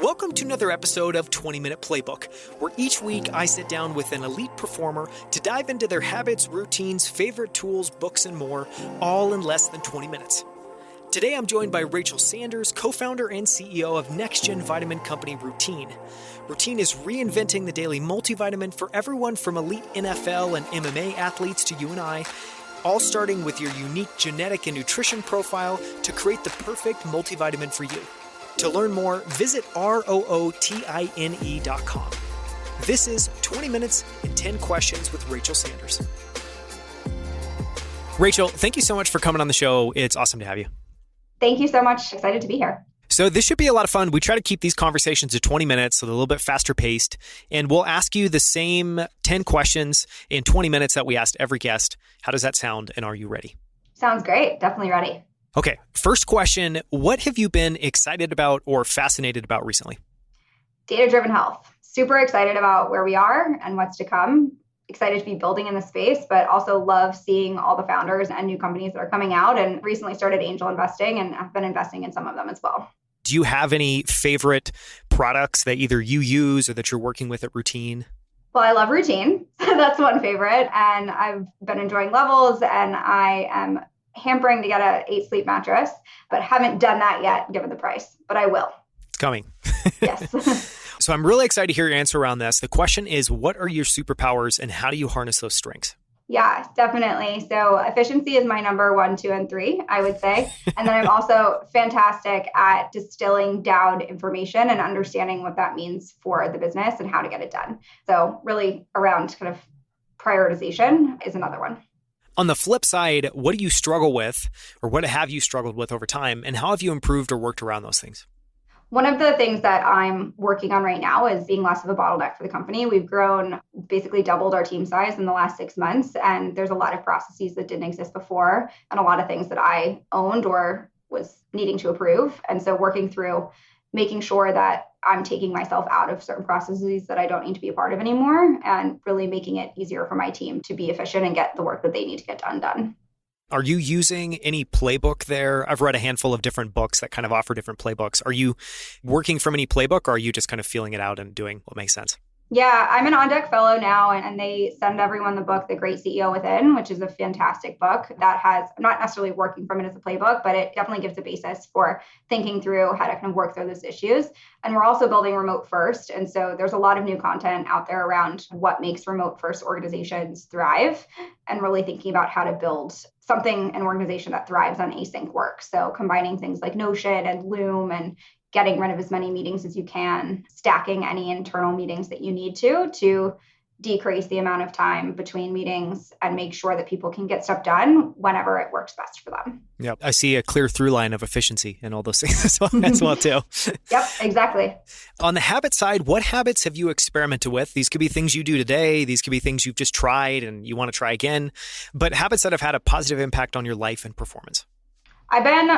Welcome to another episode of 20-Minute Playbook, where each week I sit down with an elite performer to dive into their habits, routines, favorite tools, books, and more, all in less than 20 minutes. Today I'm joined by Rachel Sanders, co-founder and CEO of next-gen vitamin company Rootine. Rootine is reinventing the daily multivitamin for everyone from elite NFL and MMA athletes to you and I, all starting with your unique genetic and nutrition profile to create the perfect multivitamin for you. To learn more, visit rootine.com. This is 20 Minutes and 10 Questions with Rachel Sanders. Rachel, thank you so much for coming on the show. It's awesome to have you. Thank you so much. Excited to be here. So this should be a lot of fun. We try to keep these conversations to 20 minutes, so they're a little bit faster paced. And we'll ask you the same 10 questions in 20 minutes that we asked every guest. How does that sound? And are you ready? Sounds great. Definitely ready. Okay. First question. What have you been excited about or fascinated about recently? Data-driven health. Super excited about where we are and what's to come. Excited to be building in the space, but also love seeing all the founders and new companies that are coming out, and recently started angel investing and have been investing in some of them as well. Do you have any favorite products that either you use or that you're working with at Rootine? Well, I love Rootine. That's one favorite. And I've been enjoying Levels, and I am hampering to get a 8-sleep mattress, but haven't done that yet given the price, but I will. It's coming. Yes. So I'm really excited to hear your answer around this. The question is, what are your superpowers and how do you harness those strengths? Yeah, definitely. So efficiency is my number 1, 2, and 3, I would say. And then I'm also fantastic at distilling down information and understanding what that means for the business and how to get it done. So really around kind of prioritization is another one. On the flip side, what do you struggle with, or what have you struggled with over time, and how have you improved or worked around those things? One of the things that I'm working on right now is being less of a bottleneck for the company. We've grown, basically doubled our team size in the last 6 months, and there's a lot of processes that didn't exist before and a lot of things that I owned or was needing to approve. And so working through making sure that I'm taking myself out of certain processes that I don't need to be a part of anymore, and really making it easier for my team to be efficient and get the work that they need to get done. Are you using any playbook there? I've read a handful of different books that kind of offer different playbooks. Are you working from any playbook, or are you just kind of feeling it out and doing what makes sense? Yeah, I'm an On Deck Fellow now, and they send everyone the book, The Great CEO Within, which is a fantastic book that has, I'm not necessarily working from it as a playbook, but it definitely gives a basis for thinking through how to kind of work through those issues. And we're also building remote first. And so there's a lot of new content out there around what makes remote first organizations thrive, and really thinking about how to build something, an organization that thrives on async work. So combining things like Notion and Loom and getting rid of as many meetings as you can, stacking any internal meetings that you need to decrease the amount of time between meetings and make sure that people can get stuff done whenever it works best for them. Yeah, I see a clear through line of efficiency and all those things as well too. Yep, exactly. On the habit side, what habits have you experimented with? These could be things you do today. These could be things you've just tried and you want to try again, but habits that have had a positive impact on your life and performance. I've been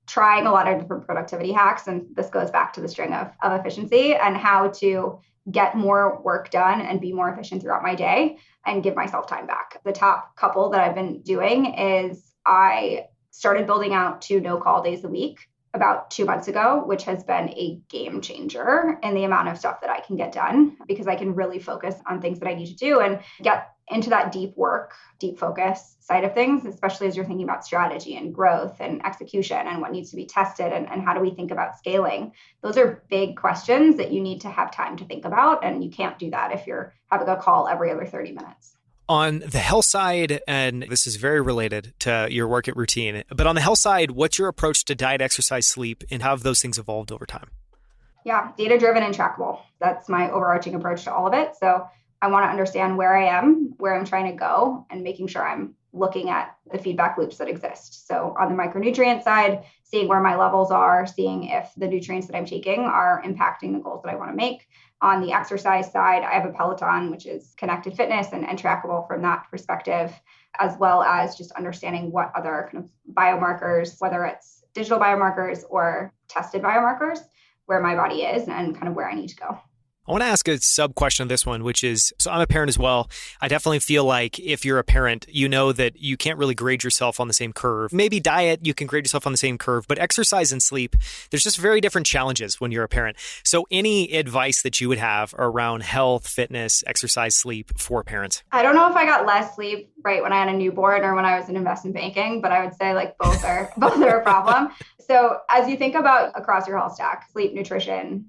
trying a lot of different productivity hacks, and this goes back to the string of efficiency and how to get more work done and be more efficient throughout my day and give myself time back. The top couple that I've been doing is I started building out 2 no-call days a week about 2 months ago, which has been a game changer in the amount of stuff that I can get done, because I can really focus on things that I need to do and get into that deep work, deep focus side of things, especially as you're thinking about strategy and growth and execution and what needs to be tested and how do we think about scaling. Those are big questions that you need to have time to think about, and you can't do that if you're having a call every other 30 minutes. On the health side, and this is very related to your work at Rootine, but on the health side, what's your approach to diet, exercise, sleep, and how have those things evolved over time? Yeah, data-driven and trackable. That's my overarching approach to all of it. So I want to understand where I am, where I'm trying to go, and making sure I'm looking at the feedback loops that exist. So on the micronutrient side, seeing where my levels are, seeing if the nutrients that I'm taking are impacting the goals that I want to make. On the exercise side, I have a Peloton, which is connected fitness and trackable from that perspective, as well as just understanding what other kind of biomarkers, whether it's digital biomarkers or tested biomarkers, where my body is and kind of where I need to go. I want to ask a sub question on this one, which is, so I'm a parent as well. I definitely feel like if you're a parent, you know that you can't really grade yourself on the same curve. Maybe diet, you can grade yourself on the same curve, but exercise and sleep, there's just very different challenges when you're a parent. So any advice that you would have around health, fitness, exercise, sleep for parents? I don't know if I got less sleep right when I had a newborn or when I was in investment banking, but I would say like both are a problem. So as you think about across your health stack, sleep, nutrition,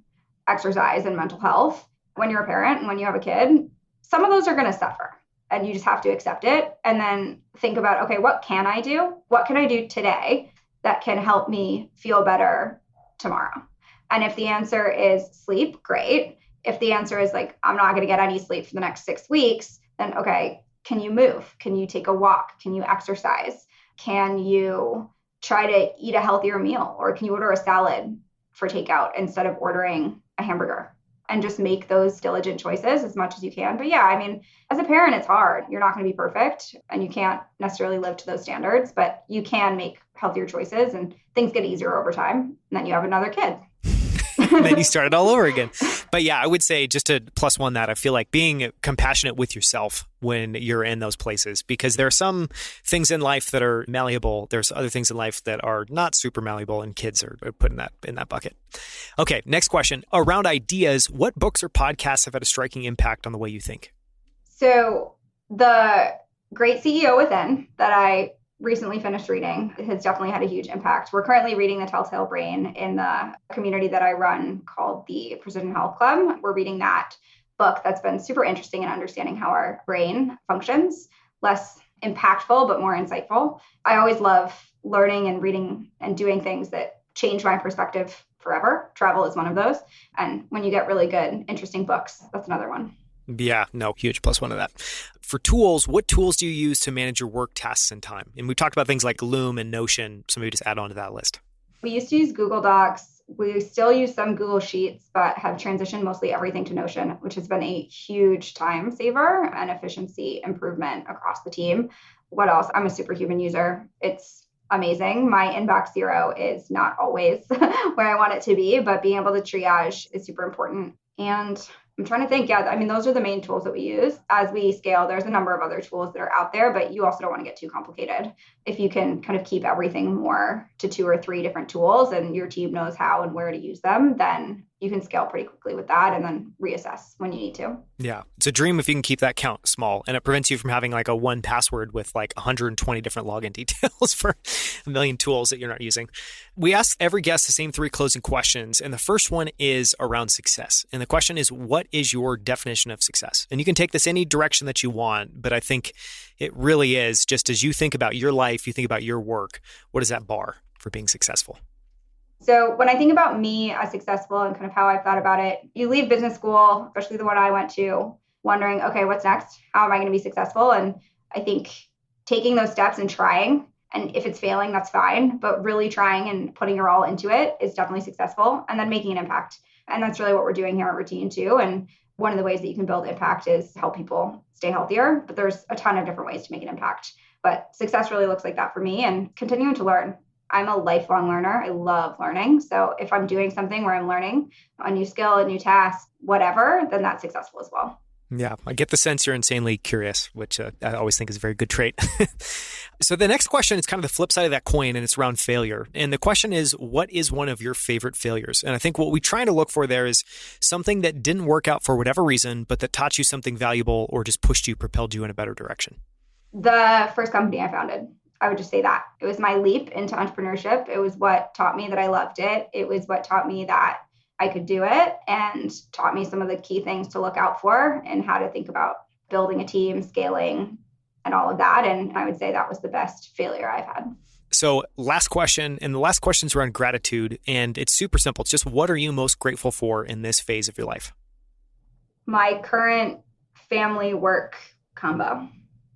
exercise, and mental health, when you're a parent and when you have a kid, some of those are going to suffer and you just have to accept it and then think about, okay, what can I do? What can I do today that can help me feel better tomorrow? And if the answer is sleep, great. If the answer is like, I'm not going to get any sleep for the next 6 weeks, then okay, can you move? Can you take a walk? Can you exercise? Can you try to eat a healthier meal? Or can you order a salad for takeout instead of ordering a hamburger? And just make those diligent choices as much as you can. But yeah, I mean, as a parent, it's hard. You're not going to be perfect and you can't necessarily live to those standards, but you can make healthier choices and things get easier over time. And then you have another kid. And then you start it all over again. But yeah, I would say just to plus one that, I feel like being compassionate with yourself when you're in those places, because there are some things in life that are malleable. There's other things in life that are not super malleable, and kids are put in that bucket. Okay, next question. Around ideas, what books or podcasts have had a striking impact on the way you think? So the Great CEO Within that I recently finished reading has definitely had a huge impact. We're currently reading The Telltale Brain in the community that I run called the Precision Health Club. We're reading that book that's been super interesting in understanding how our brain functions, less impactful, but more insightful. I always love learning and reading and doing things that change my perspective forever. Travel is one of those. And when you get really good, interesting books, that's another one. Yeah, no, huge plus one of that. For tools, what tools do you use to manage your work, tasks, and time? And we talked about things like Loom and Notion, so maybe just add on to that list. We used to use Google Docs. We still use some Google Sheets, but have transitioned mostly everything to Notion, which has been a huge time saver and efficiency improvement across the team. What else? I'm a superhuman user. It's amazing. My inbox zero is not always where I want it to be, but being able to triage is super important. And I'm trying to think. Yeah, I mean, those are the main tools that we use. As we scale, there's a number of other tools that are out there, but you also don't want to get too complicated. If you can kind of keep everything more to 2 or 3 different tools and your team knows how and where to use them, then you can scale pretty quickly with that and then reassess when you need to. Yeah. It's a dream if you can keep that count small, and it prevents you from having like a one password with like 120 different login details for a million tools that you're not using. We ask every guest the same 3 closing questions. And the first one is around success. And the question is, what is your definition of success? And you can take this any direction that you want, but I think it really is just as you think about your life, you think about your work, what is that bar for being successful? So when I think about me as successful and kind of how I've thought about it, you leave business school, especially the one I went to, wondering, okay, what's next? How am I going to be successful? And I think taking those steps and trying, and if it's failing, that's fine, but really trying and putting your all into it is definitely successful, and then making an impact. And that's really what we're doing here at Rootine too. And one of the ways that you can build impact is help people stay healthier, but there's a ton of different ways to make an impact. But success really looks like that for me, and continuing to learn. I'm a lifelong learner. I love learning. So if I'm doing something where I'm learning a new skill, a new task, whatever, then that's successful as well. Yeah, I get the sense you're insanely curious, which I always think is a very good trait. So the next question is kind of the flip side of that coin, and it's around failure. And the question is, what is one of your favorite failures? And I think what we try to look for there is something that didn't work out for whatever reason, but that taught you something valuable or just pushed you, propelled you in a better direction. The first company I founded, I would just say that. It was my leap into entrepreneurship. It was what taught me that I loved it. It was what taught me that I could do it, and taught me some of the key things to look out for and how to think about building a team, scaling, and all of that. And I would say that was the best failure I've had. So last question, and the last question is around gratitude, and it's super simple. It's just, what are you most grateful for in this phase of your life? My current family work combo.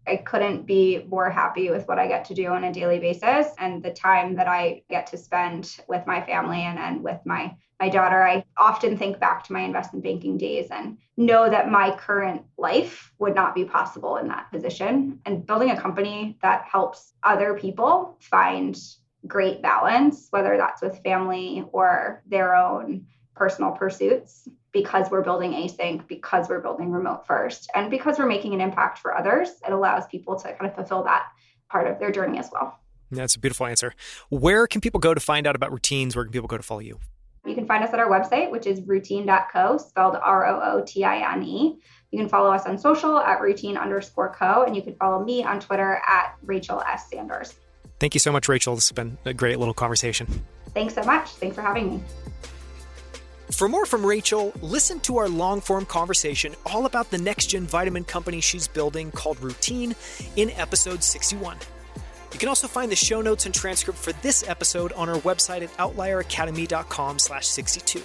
I couldn't be more happy with what I get to do on a daily basis and the time that I get to spend with my family and with my daughter. I often think back to my investment banking days and know that my current life would not be possible in that position. And building a company that helps other people find great balance, whether that's with family or their own personal pursuits, because we're building async, because we're building remote first, and because we're making an impact for others. It allows people to kind of fulfill that part of their journey as well. That's a beautiful answer. Where can people go to find out about routines? Where can people go to follow you? You can find us at our website, which is rootine.co, spelled Rootine. You can follow us on social at routine_co, and you can follow me on Twitter at Rachel S. Sanders. Thank you so much, Rachel. This has been a great little conversation. Thanks so much. Thanks for having me. For more from Rachel, listen to our long-form conversation all about the next-gen vitamin company she's building called Rootine in episode 61. You can also find the show notes and transcript for this episode on our website at outlieracademy.com/62.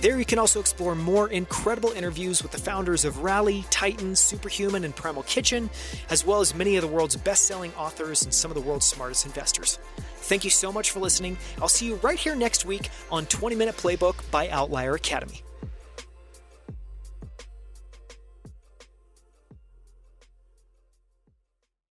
There you can also explore more incredible interviews with the founders of Rally, Titan, Superhuman, and Primal Kitchen, as well as many of the world's best-selling authors and some of the world's smartest investors. Thank you so much for listening. I'll see you right here next week on 20 Minute Playbook by Outlier Academy.